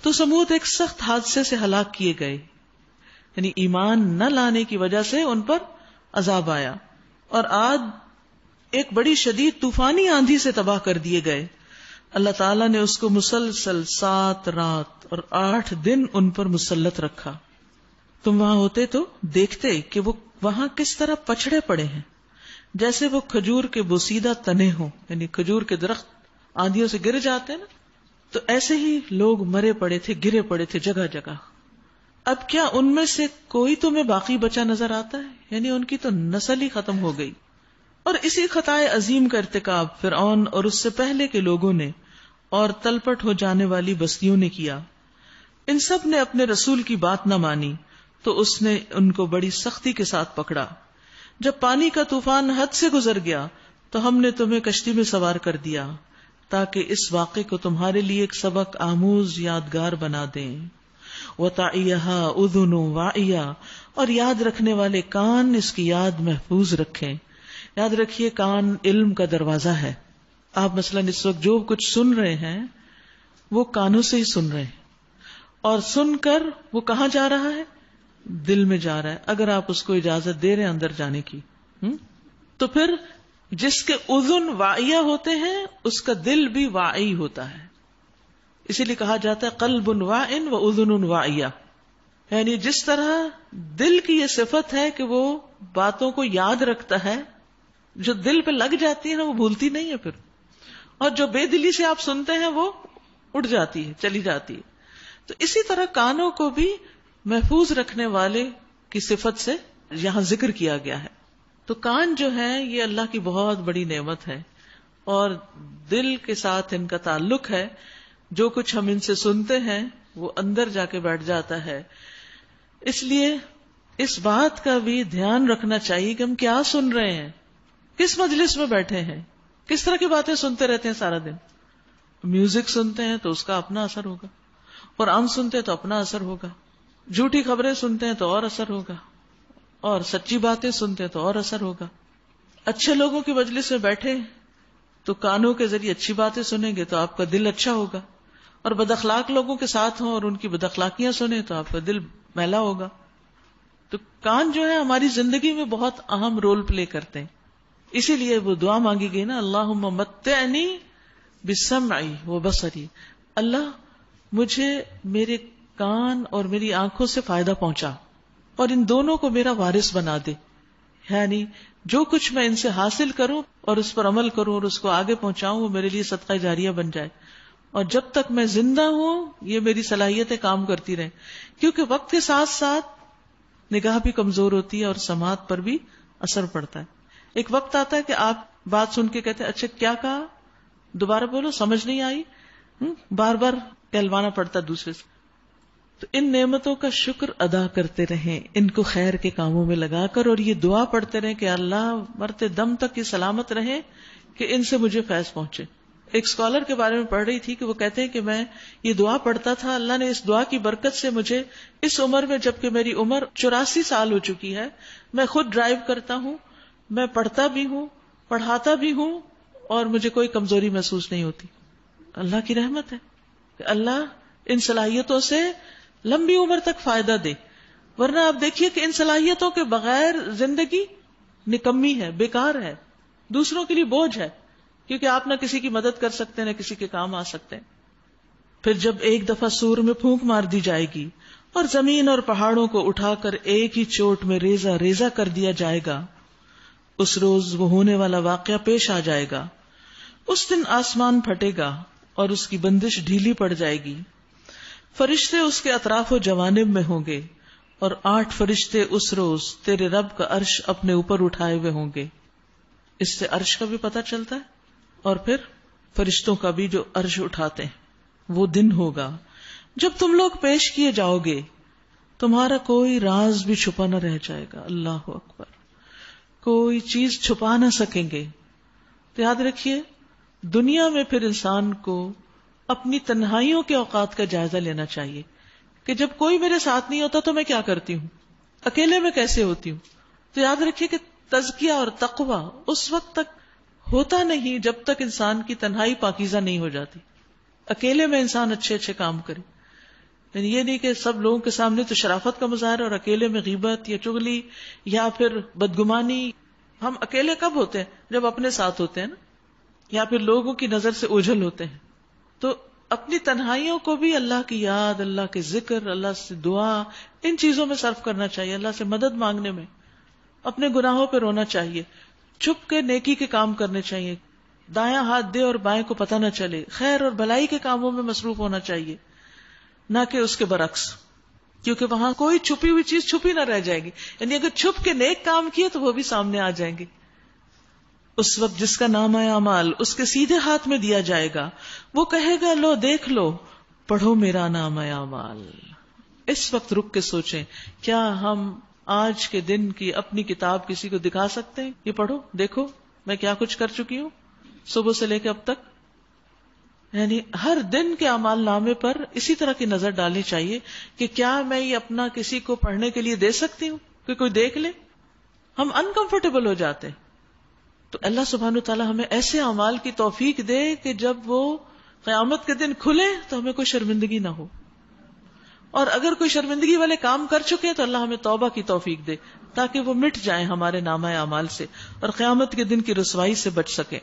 تو سمود ایک سخت حادثے سے ہلاک کیے گئے، یعنی ایمان نہ لانے کی وجہ سے ان پر عذاب آیا. اور عاد ایک بڑی شدید طوفانی آندھی سے تباہ کر دیے گئے. اللہ تعالیٰ نے اس کو مسلسل 7 رات اور 8 دن ان پر مسلط رکھا. تم وہاں ہوتے تو دیکھتے کہ وہ وہاں کس طرح پچھڑے پڑے ہیں، جیسے وہ کھجور کے بوسیدہ تنے ہوں، یعنی کھجور کے درخت آندھیوں سے گر جاتے ہیں نا، تو ایسے ہی لوگ مرے پڑے تھے، گرے پڑے تھے جگہ جگہ. اب کیا ان میں سے کوئی تمہیں باقی بچا نظر آتا ہے؟ یعنی ان کی تو نسل ہی ختم ہو گئی. اور اسی خطائے عظیم کا ارتکاب فرعون اور اس سے پہلے کے لوگوں نے اور تلپٹ ہو جانے والی بستیوں نے کیا. ان سب نے اپنے رسول کی بات نہ مانی تو اس نے ان کو بڑی سختی کے ساتھ پکڑا. جب پانی کا طوفان حد سے گزر گیا تو ہم نے تمہیں کشتی میں سوار کر دیا تاکہ اس واقعے کو تمہارے لیے ایک سبق آموز یادگار بنا دیں. وَتَعِيَهَا أُذُنٌ وَاعِيَةٌ، اور یاد رکھنے والے کان اس کی یاد محفوظ رکھیں. یاد رکھیے کان علم کا دروازہ ہے. آپ مثلا اس وقت جو کچھ سن رہے ہیں وہ کانوں سے ہی سن رہے ہیں، اور سن کر وہ کہاں جا رہا ہے؟ دل میں جا رہا ہے، اگر آپ اس کو اجازت دے رہے ہیں اندر جانے کی. تو پھر جس کے اذن واعیہ ہوتے ہیں اس کا دل بھی واعی ہوتا ہے. اسی لیے کہا جاتا ہے قلب واعٍ و اذن واعیہ، یعنی جس طرح دل کی یہ صفت ہے کہ وہ باتوں کو یاد رکھتا ہے، جو دل پہ لگ جاتی ہے نا وہ بھولتی نہیں ہے پھر، اور جو بے دلی سے آپ سنتے ہیں وہ اڑ جاتی ہے، چلی جاتی ہے. تو اسی طرح کانوں کو بھی محفوظ رکھنے والے کی صفت سے یہاں ذکر کیا گیا ہے. تو کان جو ہے یہ اللہ کی بہت بڑی نعمت ہے، اور دل کے ساتھ ان کا تعلق ہے. جو کچھ ہم ان سے سنتے ہیں وہ اندر جا کے بیٹھ جاتا ہے. اس لیے اس بات کا بھی دھیان رکھنا چاہیے کہ ہم کیا سن رہے ہیں، کس مجلس میں بیٹھے ہیں، کس طرح کی باتیں سنتے رہتے ہیں سارا دن. میوزک سنتے ہیں تو اس کا اپنا اثر ہوگا، قرآن سنتے ہیں تو اپنا اثر ہوگا، جھوٹی خبریں سنتے ہیں تو اور اثر ہوگا، اور سچی باتیں سنتے ہیں تو اور اثر ہوگا. اچھے لوگوں کی مجلس میں بیٹھے تو کانوں کے ذریعے اچھی باتیں سنیں گے تو آپ کا دل اچھا ہوگا، اور بد اخلاق لوگوں کے ساتھ ہوں اور ان کی بد اخلاقیاں سنیں تو آپ کا دل میلا ہوگا. تو کان جو ہے ہماری زندگی میں بہت اہم رول پلے کرتے ہیں. اسی لیے وہ دعا مانگی گئی نا، اللہم متعنی بسمعی وبصری، اللہ مجھے میرے کان اور میری آنکھوں سے فائدہ پہنچا اور ان دونوں کو میرا وارث بنا دے. یعنی جو کچھ میں ان سے حاصل کروں اور اس پر عمل کروں اور اس کو آگے پہنچاؤں وہ میرے لیے صدقہ جاریہ بن جائے، اور جب تک میں زندہ ہوں یہ میری صلاحیتیں کام کرتی رہیں. کیونکہ وقت کے ساتھ ساتھ نگاہ بھی کمزور ہوتی ہے اور سماعت پر بھی اثر پڑتا ہے. ایک وقت آتا ہے کہ آپ بات سن کے کہتے ہیں اچھا کیا کہا، دوبارہ بولو، سمجھ نہیں آئی، بار بار کہلوانا پڑتا دوسرے سے. تو ان نعمتوں کا شکر ادا کرتے رہیں، ان کو خیر کے کاموں میں لگا کر، اور یہ دعا پڑھتے رہیں کہ اللہ مرتے دم تک یہ سلامت رہے کہ ان سے مجھے فیض پہنچے. ایک اسکالر کے بارے میں پڑھ رہی تھی کہ وہ کہتے ہیں کہ میں یہ دعا پڑھتا تھا، اللہ نے اس دعا کی برکت سے مجھے اس عمر میں، جبکہ میری عمر 84 سال ہو چکی ہے، میں خود ڈرائیو کرتا ہوں، میں پڑھتا بھی ہوں، پڑھاتا بھی ہوں، اور مجھے کوئی کمزوری محسوس نہیں ہوتی. اللہ کی رحمت ہے کہ اللہ ان صلاحیتوں سے لمبی عمر تک فائدہ دے. ورنہ آپ دیکھیے کہ ان صلاحیتوں کے بغیر زندگی نکمی ہے، بیکار ہے، دوسروں کے لیے بوجھ ہے، کیونکہ آپ نہ کسی کی مدد کر سکتے ہیں نہ کسی کے کام آ سکتے ہیں۔ پھر جب ایک دفعہ سور میں پھونک مار دی جائے گی اور زمین اور پہاڑوں کو اٹھا کر ایک ہی چوٹ میں ریزہ ریزہ کر دیا جائے گا، اس روز وہ ہونے والا واقعہ پیش آ جائے گا۔ اس دن آسمان پھٹے گا اور اس کی بندش ڈھیلی پڑ جائے گی، فرشتے اس کے اطراف و جوانب میں ہوں گے، اور 8 فرشتے اس روز تیرے رب کا عرش اپنے اوپر اٹھائے ہوئے ہوں گے۔ اس سے عرش کا بھی پتہ چلتا ہے، اور پھر فرشتوں کا بھی جو عرش اٹھاتے ہیں۔ وہ دن ہوگا جب تم لوگ پیش کیے جاؤ گے، تمہارا کوئی راز بھی چھپا نہ رہ جائے گا۔ اللہ اکبر، کوئی چیز چھپا نہ سکیں گے۔ تو یاد رکھیے، دنیا میں پھر انسان کو اپنی تنہائیوں کے اوقات کا جائزہ لینا چاہیے کہ جب کوئی میرے ساتھ نہیں ہوتا تو میں کیا کرتی ہوں، اکیلے میں کیسے ہوتی ہوں۔ تو یاد رکھیے کہ تزکیہ اور تقویٰ اس وقت تک ہوتا نہیں جب تک انسان کی تنہائی پاکیزہ نہیں ہو جاتی۔ اکیلے میں انسان اچھے اچھے کام کرے، یعنی یہ نہیں کہ سب لوگوں کے سامنے تو شرافت کا مظاہرہ اور اکیلے میں غیبت یا چغلی یا پھر بدگمانی۔ ہم اکیلے کب ہوتے ہیں؟ جب اپنے ساتھ ہوتے ہیں نا، یا پھر لوگوں کی نظر سے اوجھل ہوتے ہیں۔ تو اپنی تنہائیوں کو بھی اللہ کی یاد، اللہ کے ذکر، اللہ سے دعا، ان چیزوں میں صرف کرنا چاہیے، اللہ سے مدد مانگنے میں، اپنے گناہوں پہ رونا چاہیے، چھپ کے نیکی کے کام کرنے چاہیے، دایاں ہاتھ دے اور بائیں کو پتہ نہ چلے، خیر اور بھلائی کے کاموں میں مصروف ہونا چاہیے، نہ کہ اس کے برعکس، کیونکہ وہاں کوئی چھپی ہوئی چیز چھپی نہ رہ جائے گی۔ یعنی اگر چھپ کے نیک کام کیے تو وہ بھی سامنے آ جائیں گے۔ اس وقت جس کا نامہ اعمال اس کے سیدھے ہاتھ میں دیا جائے گا، وہ کہے گا لو دیکھ لو، پڑھو میرا نامہ اعمال۔ اس وقت رک کے سوچیں، کیا ہم آج کے دن کی اپنی کتاب کسی کو دکھا سکتے ہیں؟ یہ پڑھو، دیکھو میں کیا کچھ کر چکی ہوں صبح سے لے کے اب تک۔ یعنی ہر دن کے اعمال نامے پر اسی طرح کی نظر ڈالنی چاہیے کہ کیا میں یہ اپنا کسی کو پڑھنے کے لیے دے سکتی ہوں کہ کوئی دیکھ لے۔ ہم انکمفرٹیبل ہو جاتے ہیں، تو اللہ سبحانہ وتعالی ہمیں ایسے اعمال کی توفیق دے کہ جب وہ قیامت کے دن کھلے تو ہمیں کوئی شرمندگی نہ ہو، اور اگر کوئی شرمندگی والے کام کر چکے تو اللہ ہمیں توبہ کی توفیق دے تاکہ وہ مٹ جائیں ہمارے نامہ اعمال سے اور قیامت کے دن کی رسوائی سے بچ سکیں۔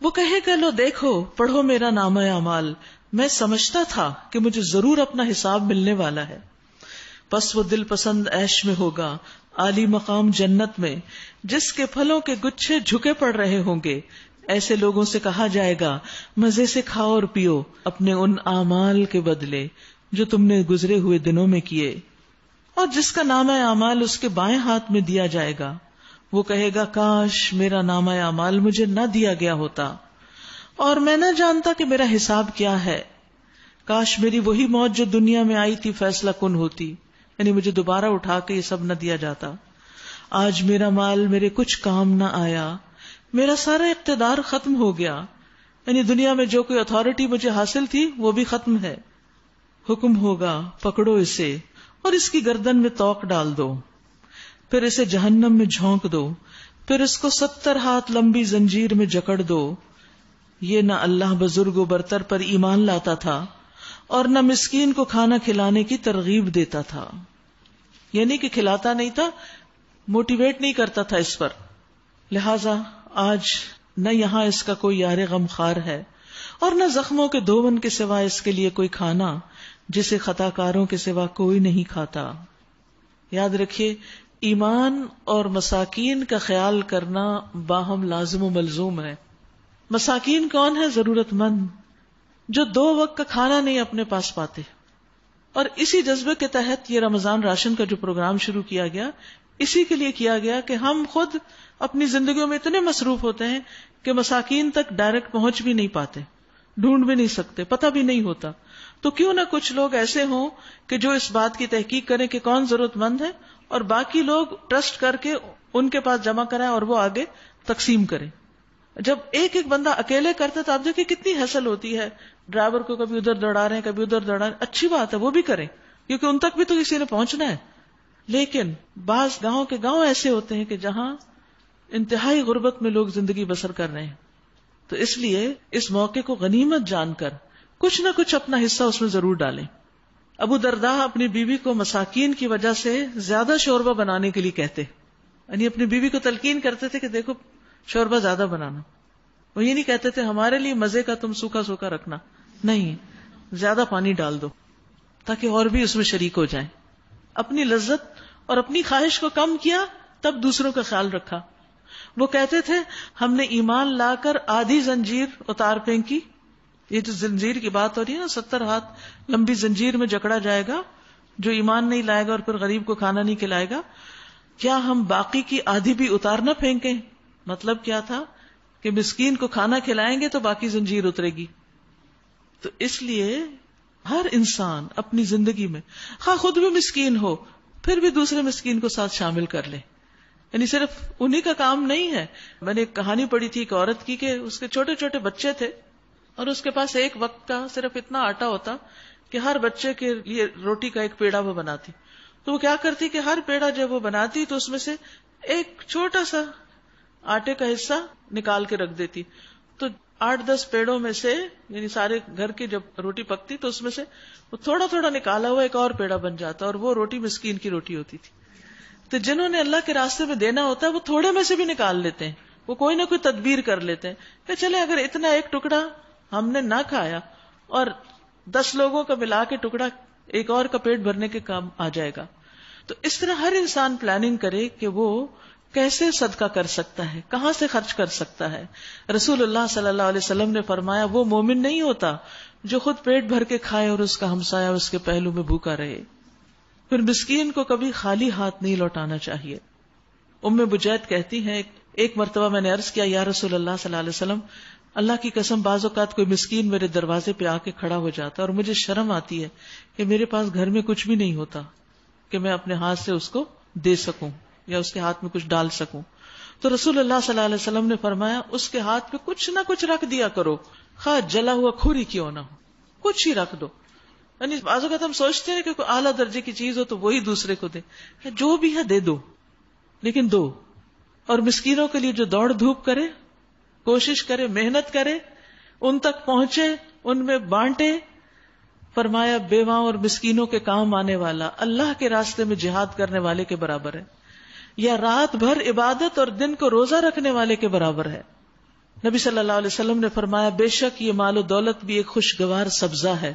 وہ کہے کہ لو دیکھو، پڑھو میرا نامہ اعمال، میں سمجھتا تھا کہ مجھے ضرور اپنا حساب ملنے والا ہے۔ پس وہ دل پسند عیش میں ہوگا، عالی مقام جنت میں، جس کے پھلوں کے گچھے جھکے پڑ رہے ہوں گے۔ ایسے لوگوں سے کہا جائے گا مزے سے کھاؤ اور پیو اپنے ان اعمال کے بدلے جو تم نے گزرے ہوئے دنوں میں کیے۔ اور جس کا نامہ اعمال اس کے بائیں ہاتھ میں دیا جائے گا، وہ کہے گا کاش میرا نامہ اعمال مجھے نہ دیا گیا ہوتا اور میں نہ جانتا کہ میرا حساب کیا ہے۔ کاش میری وہی موت جو دنیا میں آئی تھی فیصلہ کن ہوتی، یعنی مجھے دوبارہ اٹھا کے یہ سب نہ دیا جاتا۔ آج میرا مال میرے کچھ کام نہ آیا، میرا سارا اقتدار ختم ہو گیا، یعنی دنیا میں جو کوئی اتھارٹی مجھے حاصل تھی وہ بھی ختم ہے۔ حکم ہوگا پکڑو اسے اور اس کی گردن میں توق ڈال دو، پھر اسے جہنم میں جھونک دو، پھر اس کو 70 ہاتھ لمبی زنجیر میں جکڑ دو۔ یہ نہ اللہ بزرگ و برتر پر ایمان لاتا تھا اور نہ مسکین کو کھانا کھلانے کی ترغیب دیتا تھا، یعنی کہ کھلاتا نہیں تھا، موٹیویٹ نہیں کرتا تھا اس پر۔ لہذا آج نہ یہاں اس کا کوئی یار غم خار ہے اور نہ زخموں کے دھون کے سوا اس کے لیے کوئی کھانا جسے خطا کاروں کے سوا کوئی نہیں کھاتا۔ یاد رکھیے، ایمان اور مساکین کا خیال کرنا باہم لازم و ملزوم ہے۔ مساکین کون ہے؟ ضرورت مند جو 2 وقت کا کھانا نہیں اپنے پاس پاتے، اور اسی جذبے کے تحت یہ رمضان راشن کا جو پروگرام شروع کیا گیا، اسی کے لیے کیا گیا کہ ہم خود اپنی زندگیوں میں اتنے مصروف ہوتے ہیں کہ مساکین تک ڈائریکٹ پہنچ بھی نہیں پاتے، ڈھونڈ بھی نہیں سکتے، پتہ بھی نہیں ہوتا۔ تو کیوں نہ کچھ لوگ ایسے ہوں کہ جو اس بات کی تحقیق کریں کہ کون ضرورت مند ہے، اور باقی لوگ ٹرسٹ کر کے ان کے پاس جمع کرائیں اور وہ آگے تقسیم کریں۔ جب ایک ایک بندہ اکیلے کرتا تو آپ دیکھیں کتنی ہیسل ہوتی ہے، ڈرائیور کو کبھی ادھر دوڑا رہے ہیں کبھی ادھر دوڑا رہے ہیں، اچھی بات ہے وہ بھی کریں کیونکہ ان تک بھی تو کسی نے پہنچنا ہے۔ لیکن بعض گاؤں کے گاؤں ایسے ہوتے ہیں کہ جہاں انتہائی غربت میں لوگ زندگی بسر کر رہے ہیں، تو اس لیے اس موقع کو غنیمت جان کر کچھ نہ کچھ اپنا حصہ اس میں ضرور ڈالیں۔ ابو درداء اپنی بیوی کو مساکین کی وجہ سے زیادہ شوربہ بنانے کے لیے کہتے، یعنی اپنی بیوی کو تلقین کرتے تھے کہ دیکھو شوربہ زیادہ بنانا. وہ یہ نہیں کہتے تھے ہمارے لیے مزے کا تم سوکھا سوکھا رکھنا، نہیں، زیادہ پانی ڈال دو تاکہ اور بھی اس میں شریک ہو جائیں. اپنی لذت اور اپنی خواہش کو کم کیا، تب دوسروں کا خیال رکھا. وہ کہتے تھے ہم نے ایمان لا کر آدھی زنجیر اتار پھینکی. یہ جو زنجیر کی بات ہو رہی ہے نا، 70 ہاتھ لمبی زنجیر میں جکڑا جائے گا جو ایمان نہیں لائے گا اور پھر غریب کو کھانا نہیں کھلائے گا. کیا ہم باقی کی آدھی بھی اتار نہ پھینکیں؟ مطلب کیا تھا کہ مسکین کو کھانا کھلائیں گے تو باقی زنجیر اترے گی. تو اس لیے ہر انسان اپنی زندگی میں خواہ خود بھی مسکین ہو پھر بھی دوسرے مسکین کو ساتھ شامل کر لے. یعنی صرف انہی کا کام نہیں ہے. میں نے ایک کہانی پڑھی تھی ایک عورت کی کہ اس کے چھوٹے چھوٹے بچے تھے اور اس کے پاس ایک وقت کا صرف اتنا آٹا ہوتا کہ ہر بچے کے لیے روٹی کا ایک پیڑا وہ بناتی. تو وہ کیا کرتی کہ ہر پیڑا جب وہ بناتی تو اس میں سے ایک چھوٹا سا آٹے کا حصہ نکال کے رکھ دیتی. تو 8-10 پیڑوں میں سے، یعنی سارے گھر کی جب روٹی پکتی تو اس میں سے وہ تھوڑا تھوڑا نکالا ہوا ایک اور پیڑا بن جاتا، اور وہ روٹی مسکین کی روٹی ہوتی تھی. تو جنہوں نے اللہ کے راستے میں دینا ہوتا ہے وہ تھوڑے میں سے بھی نکال لیتے ہیں، وہ کوئی نہ کوئی تدبیر کر لیتے ہیں کہ چلے اگر اتنا ایک ٹکڑا ہم نے نہ کھایا اور 10 لوگوں کا ملا کے ٹکڑا ایک اور کا پیٹ بھرنے کے کام آ جائے گا. تو اس طرح ہر انسان پلاننگ کرے کہ وہ کیسے صدقہ کر سکتا ہے، کہاں سے خرچ کر سکتا ہے. رسول اللہ صلی اللہ علیہ وسلم نے فرمایا وہ مومن نہیں ہوتا جو خود پیٹ بھر کے کھائے اور اس کا ہمسایہ اس کے پہلو میں بھوکا رہے. پھر مسکین کو کبھی خالی ہاتھ نہیں لوٹانا چاہیے. ام بجید کہتی ہیں ایک مرتبہ میں نے عرض کیا یا رسول اللہ صلی اللہ علیہ وسلم، اللہ کی قسم بعض اوقات کوئی مسکین میرے دروازے پہ آ کے کھڑا ہو جاتا اور مجھے شرم آتی ہے کہ میرے پاس گھر میں کچھ بھی نہیں ہوتا کہ میں اپنے ہاتھ سے اس کو دے سکوں یا اس کے ہاتھ میں کچھ ڈال سکوں. تو رسول اللہ صلی اللہ علیہ وسلم نے فرمایا اس کے ہاتھ پہ کچھ نہ کچھ رکھ دیا کرو، خواہ جلا ہوا کھوری کیوں نہ ہو، کچھ ہی رکھ دو. یعنی بعض اوقات ہم سوچتے ہیں کہ کوئی اعلیٰ درجے کی چیز ہو تو وہی دوسرے کو دے، جو بھی ہے دے دو، لیکن دو. اور مسکینوں کے لیے جو دوڑ دھوپ کرے، کوشش کرے، محنت کرے، ان تک پہنچے، ان میں بانٹے. فرمایا بیواؤں اور مسکینوں کے کام آنے والا اللہ کے راستے میں جہاد کرنے والے کے برابر ہے، یا رات بھر عبادت اور دن کو روزہ رکھنے والے کے برابر ہے. نبی صلی اللہ علیہ وسلم نے فرمایا بے شک یہ مال و دولت بھی ایک خوشگوار سبزہ ہے.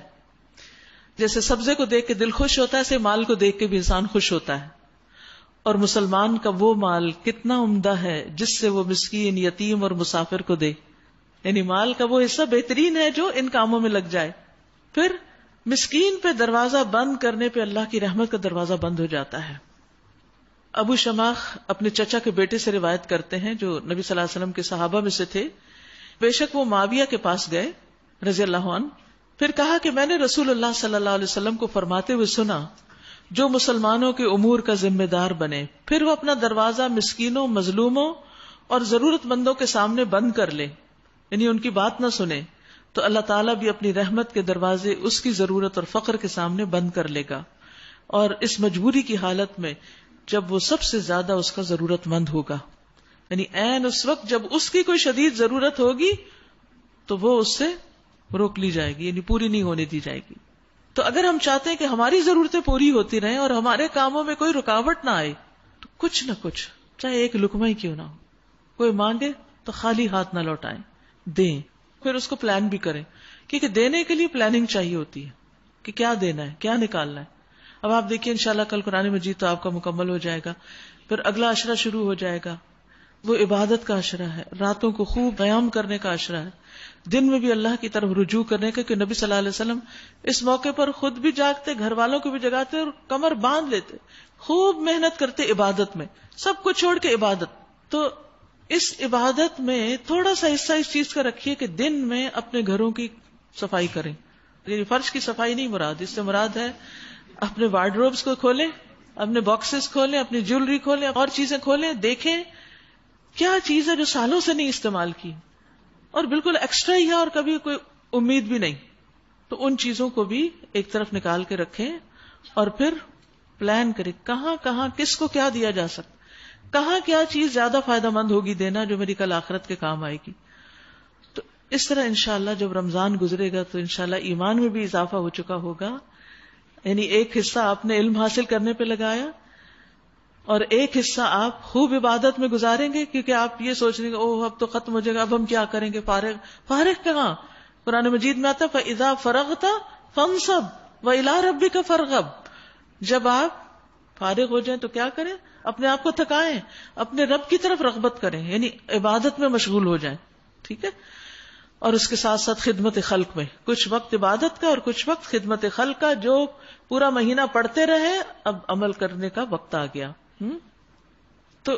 جیسے سبزے کو دیکھ کے دل خوش ہوتا ہے، ایسے مال کو دیکھ کے بھی انسان خوش ہوتا ہے. اور مسلمان کا وہ مال کتنا عمدہ ہے جس سے وہ مسکین، یتیم اور مسافر کو دے. یعنی مال کا وہ حصہ بہترین ہے جو ان کاموں میں لگ جائے. پھر مسکین پہ دروازہ بند کرنے پہ اللہ کی رحمت کا دروازہ بند ہو جاتا ہے. ابو شماخ اپنے چچا کے بیٹے سے روایت کرتے ہیں جو نبی صلی اللہ علیہ وسلم کے صحابہ میں سے تھے. بے شک وہ معاویہ کے پاس گئے رضی اللہ عنہ، پھر کہا کہ میں نے رسول اللہ صلی اللہ علیہ وسلم کو فرماتے ہوئے سنا جو مسلمانوں کے امور کا ذمہ دار بنے پھر وہ اپنا دروازہ مسکینوں، مظلوموں اور ضرورت مندوں کے سامنے بند کر لے، یعنی ان کی بات نہ سنے، تو اللہ تعالیٰ بھی اپنی رحمت کے دروازے اس کی ضرورت اور فقر کے سامنے بند کر لے گا. اور اس مجبوری کی حالت میں جب وہ سب سے زیادہ اس کا ضرورت مند ہوگا، یعنی عین اس وقت جب اس کی کوئی شدید ضرورت ہوگی تو وہ اس سے روک لی جائے گی، یعنی پوری نہیں ہونے دی جائے گی. تو اگر ہم چاہتے ہیں کہ ہماری ضرورتیں پوری ہوتی رہیں اور ہمارے کاموں میں کوئی رکاوٹ نہ آئے تو کچھ نہ کچھ، چاہے ایک لقمہ ہی کیوں نہ ہو، کوئی مانگے تو خالی ہاتھ نہ لوٹائیں، دیں. پھر اس کو پلان بھی کریں، کیونکہ دینے کے لیے پلاننگ چاہیے ہوتی ہے کہ کیا دینا ہے، کیا نکالنا ہے. اب آپ دیکھیے انشاءاللہ کل قرآن مجید تو آپ کا مکمل ہو جائے گا، پھر اگلا عشرہ شروع ہو جائے گا. وہ عبادت کا عشرہ ہے، راتوں کو خوب قیام کرنے کا عشرہ ہے، دن میں بھی اللہ کی طرف رجوع کرنے کا، کہ نبی صلی اللہ علیہ وسلم اس موقع پر خود بھی جاگتے، گھر والوں کو بھی جگاتے اور کمر باندھ لیتے، خوب محنت کرتے عبادت میں، سب کچھ چھوڑ کے عبادت. تو اس عبادت میں تھوڑا سا حصہ اس چیز کا رکھیے کہ دن میں اپنے گھروں کی صفائی کریں. یعنی فرش کی صفائی نہیں مراد، اس سے مراد ہے اپنے وارڈروبس کو کھولیں، اپنے باکسز کھولیں، اپنی جیولری کھولیں، اور چیزیں کھولیں، دیکھیں کیا چیز ہے جو سالوں سے نہیں استعمال کی اور بالکل ایکسٹرا ہی ہے اور کبھی کوئی امید بھی نہیں، تو ان چیزوں کو بھی ایک طرف نکال کے رکھیں اور پھر پلان کریں کہاں کہاں کس کو کیا دیا جا سکتا، کہاں کیا چیز زیادہ فائدہ مند ہوگی دینا جو میری کل آخرت کے کام آئے گی. تو اس طرح انشاءاللہ جب رمضان گزرے گا تو انشاءاللہ ایمان میں بھی اضافہ ہو چکا ہوگا، یعنی ایک حصہ آپ نے علم حاصل کرنے پہ لگایا اور ایک حصہ آپ خوب عبادت میں گزاریں گے، کیونکہ آپ یہ سوچ رہے ہیں اب تو ختم ہو جائے گا، اب ہم کیا کریں گے، فارغ کہاں؟ قرآن مجید میں آتا فَإِذَا فَرَغْتَ فَانْصَبْ وَإِلَىٰ رَبِّكَ فَارْغَب، جب آپ فارغ ہو جائیں تو کیا کریں؟ اپنے آپ کو تھکائیں، اپنے رب کی طرف رغبت کریں، یعنی عبادت میں مشغول ہو جائیں. ٹھیک ہے؟ اور اس کے ساتھ ساتھ خدمت خلق میں کچھ وقت عبادت کا اور کچھ وقت خدمت خلق کا. جو پورا مہینہ پڑھتے رہے، اب عمل کرنے کا وقت آ گیا. تو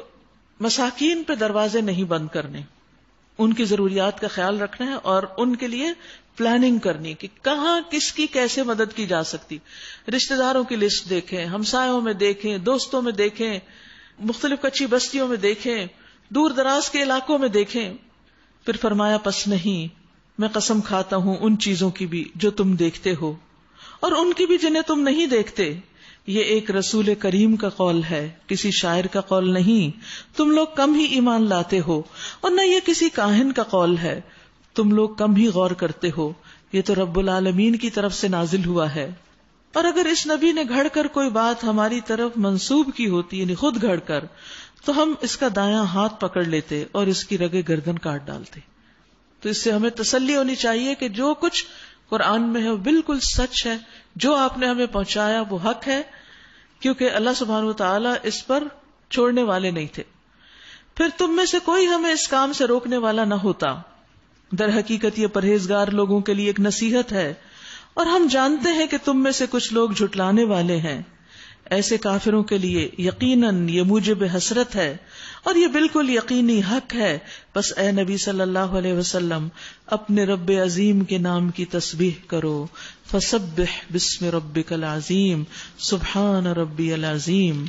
مساکین پہ دروازے نہیں بند کرنے، ان کی ضروریات کا خیال رکھنا ہے اور ان کے لیے پلاننگ کرنی کہ کہاں کس کی کیسے مدد کی جا سکتی. رشتہ داروں کی لسٹ دیکھیں، ہمسایوں میں دیکھیں، دوستوں میں دیکھیں، مختلف کچی بستیوں میں دیکھیں، دور دراز کے علاقوں میں دیکھیں. پھر فرمایا پس نہیں، میں قسم کھاتا ہوں ان چیزوں کی بھی جو تم دیکھتے ہو اور ان کی بھی جنہیں تم نہیں دیکھتے. یہ ایک رسول کریم کا قول ہے، کسی شاعر کا قول نہیں. تم لوگ کم ہی ایمان لاتے ہو، اور نہ یہ کسی کاہن کا قول ہے، تم لوگ کم ہی غور کرتے ہو. یہ تو رب العالمین کی طرف سے نازل ہوا ہے. اور اگر اس نبی نے گھڑ کر کوئی بات ہماری طرف منسوب کی ہوتی، یعنی خود گھڑ کر، تو ہم اس کا دایاں ہاتھ پکڑ لیتے اور اس کی رگے گردن کاٹ ڈالتے. تو اس سے ہمیں تسلی ہونی چاہیے کہ جو کچھ قرآن میں ہے وہ بالکل سچ ہے، جو آپ نے ہمیں پہنچایا وہ حق ہے، کیونکہ اللہ سبحانہ وتعالی اس پر چھوڑنے والے نہیں تھے. پھر تم میں سے کوئی ہمیں اس کام سے روکنے والا نہ ہوتا. در حقیقت یہ پرہیزگار لوگوں کے لیے ایک نصیحت ہے، اور ہم جانتے ہیں کہ تم میں سے کچھ لوگ جھٹلانے والے ہیں. ایسے کافروں کے لیے یقیناً یہ موجب حسرت ہے، اور یہ بالکل یقینی حق ہے. بس اے نبی صلی اللہ علیہ وسلم اپنے رب عظیم کے نام کی تسبیح کرو. فسبح بسم ربک العظیم، سبحان ربی العظیم.